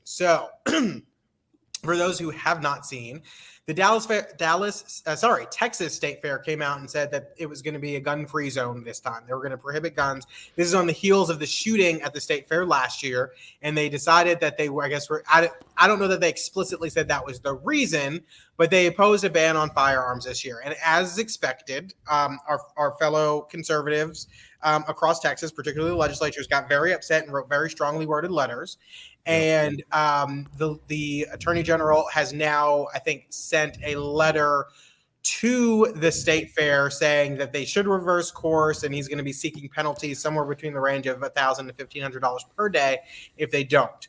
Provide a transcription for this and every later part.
So, for those who have not seen, the Texas State Fair came out and said that it was going to be a gun-free zone this time. They were going to prohibit guns. This is on the heels of the shooting at the State Fair last year, and they decided that they were, I don't know that they explicitly said that was the reason, but they opposed a ban on firearms this year. And as expected, our fellow conservatives across Texas, particularly the legislatures, got very upset and wrote very strongly worded letters. And the Attorney General has now, I think, sent a letter to the State Fair saying that they should reverse course, and he's going to be seeking penalties somewhere between the range of $1,000 to $1,500 per day if they don't.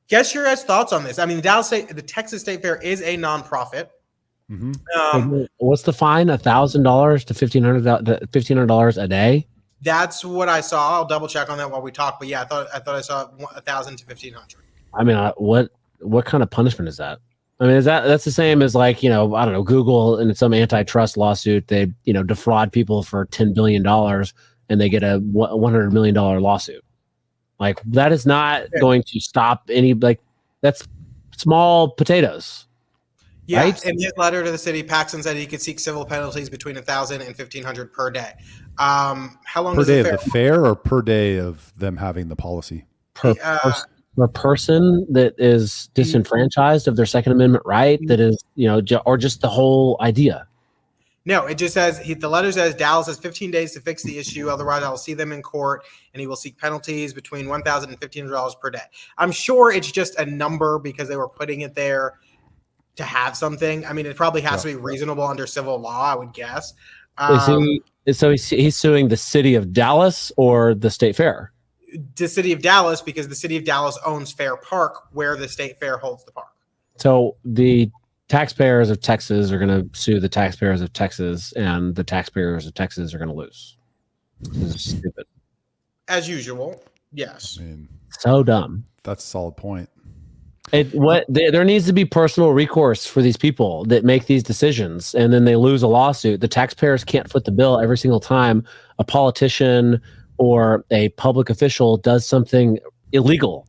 Guess your guys' thoughts on this. I mean, the Texas State Fair is a nonprofit. Mm-hmm. What's the fine? $1,000 to $1,500 a day? That's what I saw. I'll double check on that while we talk. But yeah, I thought I saw $1,000 to $1,500. I mean, what kind of punishment is that? I mean, that's the same as, like, I don't know, Google in some antitrust lawsuit, they defraud people for $10 billion and they get a $100 million lawsuit. Like, that is not going to stop any, like, that's small potatoes. Yeah, right? In his letter to the city, Paxton said he could seek civil penalties between $1,000 and $1,500 per day. How long per does day the fair? Of the fair, or per day of them having the policy? Per person that is disenfranchised of their Second Amendment right, that is, or just the whole idea. No, it just says the letter says Dallas has 15 days to fix the issue. Otherwise, I will see them in court, and he will seek penalties between $1,000 and $1,500 per day. I'm sure it's just a number because they were putting it there to have something. I mean, it probably has to be reasonable under civil law, I would guess. So he's suing the city of Dallas or the State Fair? The city of Dallas, because the city of Dallas owns Fair Park, where the State Fair holds the park. So the taxpayers of Texas are going to sue the taxpayers of Texas, and the taxpayers of Texas are going to lose. This is stupid. As usual, yes. I mean, so dumb. That's a solid point. There needs to be personal recourse for these people that make these decisions, and then they lose a lawsuit. The taxpayers can't foot the bill every single time a politician or a public official does something illegal.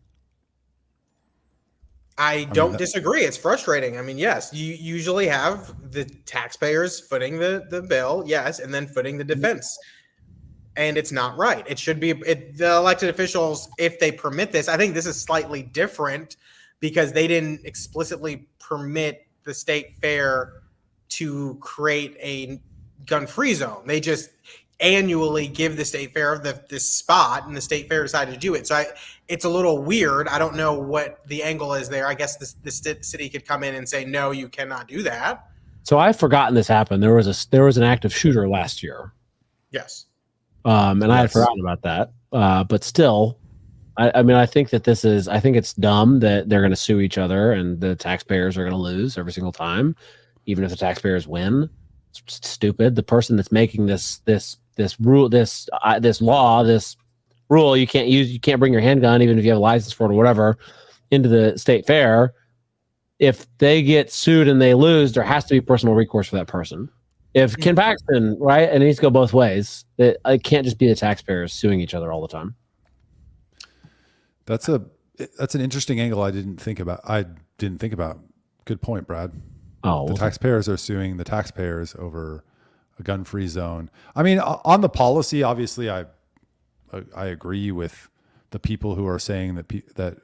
I don't disagree. It's frustrating. I mean, yes, you usually have the taxpayers footing the bill, yes, and then footing the defense. And it's not right. It should be the elected officials, if they permit this. I think this is slightly different because they didn't explicitly permit the State Fair to create a gun-free zone. They just annually give the State Fair this spot, and the State Fair decided to do it. So it's a little weird. I don't know what the angle is there. I guess the city could come in and say, no, you cannot do that. So I've forgotten this happened. There was an active shooter last year. Yes. And I had forgotten about that. But still, I think it's dumb that they're going to sue each other and the taxpayers are going to lose every single time, even if the taxpayers win. It's stupid. The person that's making this rule, this rule, you can't bring your handgun, even if you have a license for it or whatever, into the State Fair. If they get sued and they lose, there has to be personal recourse for that person. If Ken Paxton, right, and it needs to go both ways, it can't just be the taxpayers suing each other all the time. That's an interesting angle I didn't think about. Good point, Brad. Oh, the taxpayers are suing the taxpayers over a gun-free zone. I mean, on the policy, obviously, I agree with the people who are saying that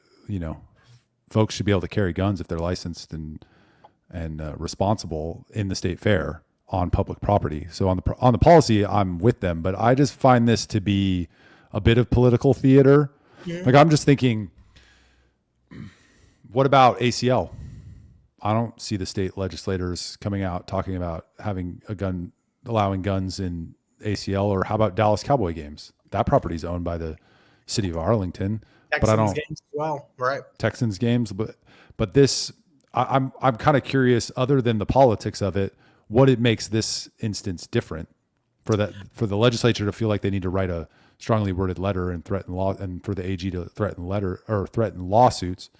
folks should be able to carry guns if they're licensed and responsible in the State Fair on public property. So on the policy, I'm with them, but I just find this to be a bit of political theater. Yeah. Like, I'm just thinking, what about ACL? I don't see the state legislators coming out talking about allowing guns in ACL. Or how about Dallas Cowboy games? That property is owned by the city of Arlington. Texans games as well, right? Texans games, but this, I'm kind of curious, other than the politics of it, what it makes this instance different for the legislature to feel like they need to write a strongly worded letter and threaten law, and for the AG to threaten lawsuits.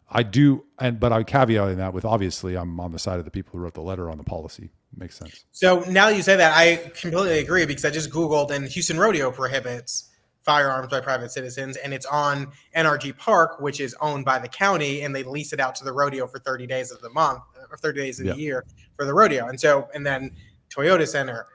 But I'm caveating that with, obviously, I'm on the side of the people who wrote the letter on the policy. Makes sense. So now that you say that, I completely agree, because I just Googled, and Houston Rodeo prohibits firearms by private citizens, and it's on NRG Park, which is owned by the county, and they lease it out to the rodeo for 30 days of the month or 30 days of the year for the rodeo. And then Toyota Center,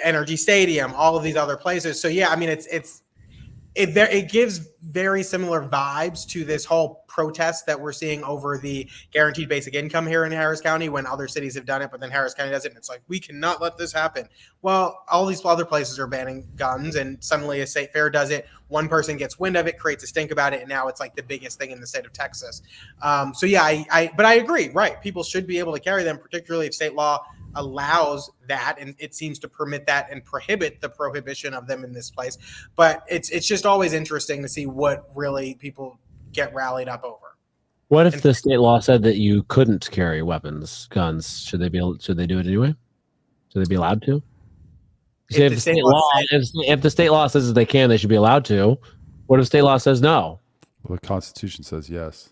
Energy Stadium, all of these other places. So yeah, I mean, it gives very similar vibes to this whole protest that we're seeing over the guaranteed basic income here in Harris County when other cities have done it, but then Harris County does it. And it's like, we cannot let this happen. Well, all these other places are banning guns, and suddenly a state fair does it. One person gets wind of it, creates a stink about it, and now it's like the biggest thing in the state of Texas. So yeah, but I agree, right? People should be able to carry them, particularly if state law allows that, and it seems to permit that and prohibit the prohibition of them in this place. But it's just always interesting to see what really people get rallied up over. What if the state law said that you couldn't carry weapons, guns? Should they do it anyway? Should they be allowed to? If the state law says that they can, they should be allowed to. What if state law says no? Well, the Constitution says yes.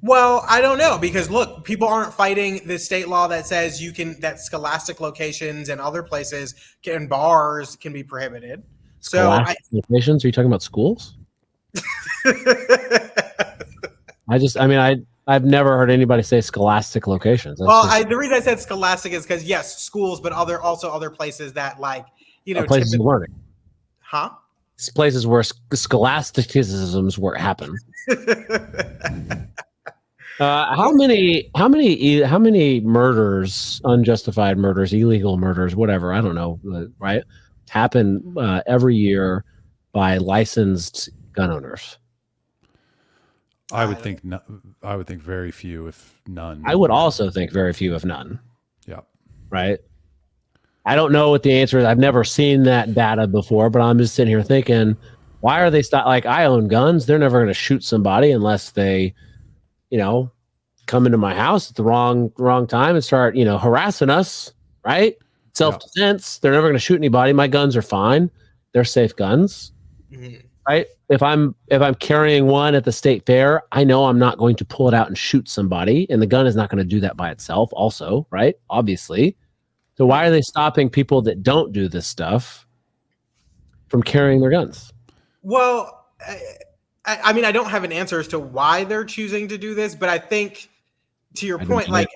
Well, I don't know, because look, people aren't fighting the state law that says that scholastic locations and other places and bars can be prohibited. Scholastic locations? Are you talking about schools? I've never heard anybody say scholastic locations. The reason I said scholastic is because yes, schools, but also other places that places of learning. Huh? It's places where scholasticisms where it happen. How many murders, unjustified murders, illegal murders, whatever, I don't know, right, happen every year by licensed gun owners? I would think very few, if none. I would also think very few, if none. Yeah. Right. I don't know what the answer is. I've never seen that data before, but I'm just sitting here thinking, why are they like, I own guns. They're never going to shoot somebody unless they, come into my house at the wrong time and start, harassing us. Right. Self-defense. They're never going to shoot anybody. My guns are fine. They're safe guns. Mm-hmm. Right. If I'm carrying one at the state fair, I know I'm not going to pull it out and shoot somebody, and the gun is not going to do that by itself also, right? Obviously. So why are they stopping people that don't do this stuff from carrying their guns? Well, I mean, I don't have an answer as to why they're choosing to do this, but I think to your point, like,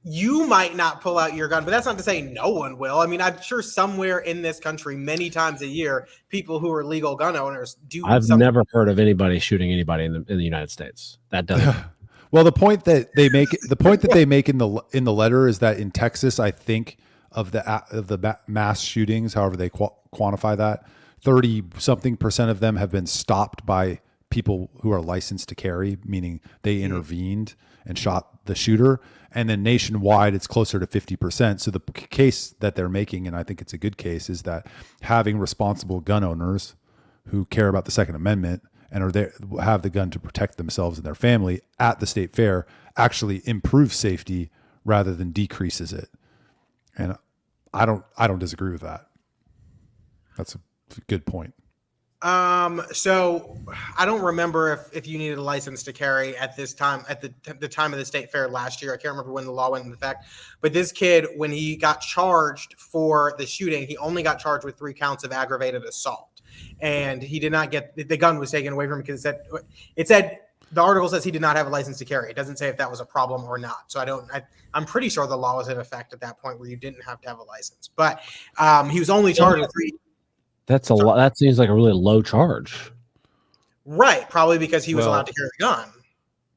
you might not pull out your gun, but that's not to say no one will. I mean, I'm sure somewhere in this country, many times a year, people who are legal gun owners do. I've never heard of anybody shooting anybody in the United States. That doesn't. Well, the point that they make in the letter is that in Texas, I think of the mass shootings, however they quantify that, 30-something% of them have been stopped by people who are licensed to carry, meaning they intervened and shot the shooter. And then nationwide, it's closer to 50%. So the case that they're making, and I think it's a good case, is that having responsible gun owners who care about the Second Amendment and are there, have the gun to protect themselves and their family at the state fair, actually improves safety rather than decreases it. And I don't disagree with that. That's a good point. So I don't remember if you needed a license to carry at this time, at the time of the state fair last year. I can't remember when the law went into effect, but this kid, when he got charged for the shooting, he only got charged with 3 counts of aggravated assault, and he did not get, the gun was taken away from him because it said the article says he did not have a license to carry. It doesn't say if that was a problem or not. So I'm pretty sure the law was in effect at that point where you didn't have to have a license, but he was only charged with 3. That's a lot. That seems like a really low charge. Right. Probably because he was allowed to carry the gun.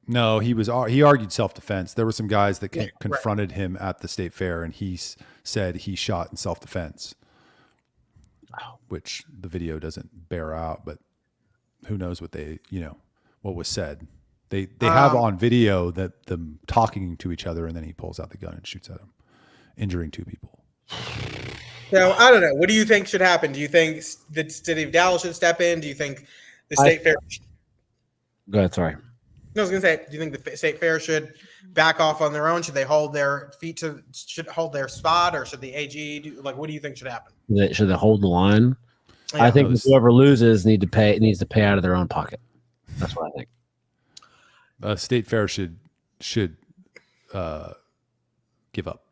No, he argued self-defense. There were some guys that confronted him at the state fair, and he said he shot in self-defense, which the video doesn't bear out, but who knows what what was said. They have on video that them talking to each other, and then he pulls out the gun and shoots at him, injuring 2 people. So I don't know. What do you think should happen? Do you think the city of Dallas should step in? Do you think the state fair? Go ahead. Sorry. I was going to say, do you think the state fair should back off on their own? Should they hold their feet should hold their spot, or should the AG do? Like, what do you think should happen? Should they hold the line? Yeah, I think whoever loses needs to pay out of their own pocket. That's what I think. State fair should give up.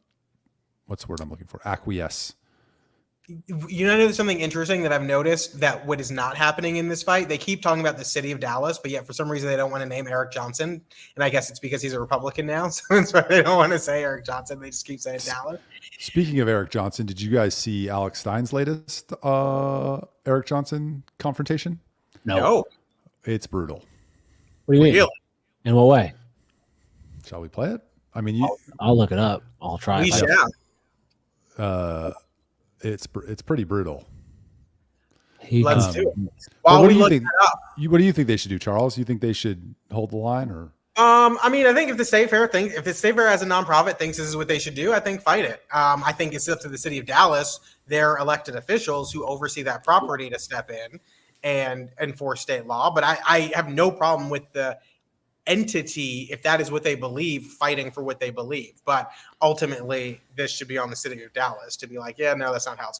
What's the word I'm looking for? Acquiesce You know, there's something interesting that I've noticed that what is not happening in this fight. They keep talking about the city of Dallas, but yet for some reason they don't want to name Eric Johnson. And I guess it's because he's a Republican now. So that's why they don't want to say Eric Johnson. They just keep saying Dallas. Speaking of Eric Johnson, did you guys see Alex Stein's latest Eric Johnson confrontation? No. It's brutal. What do you mean? Really? In what way? Shall we play it? I mean, I'll look it up. I'll try. We it. shall. it's pretty brutal. Let's do it. Well, While what we do you look think? that up. What do you think they should do, Charles? You think they should hold the line, or? I mean, I think if the State Fair as a nonprofit thinks this is what they should do, I think fight it. I think it's up to the city of Dallas, their elected officials who oversee that property, to step in and enforce state law. But I have no problem with the entity, if that is what they believe, fighting for what they believe. But ultimately, this should be on the city of Dallas to be like, yeah, no, that's not how it's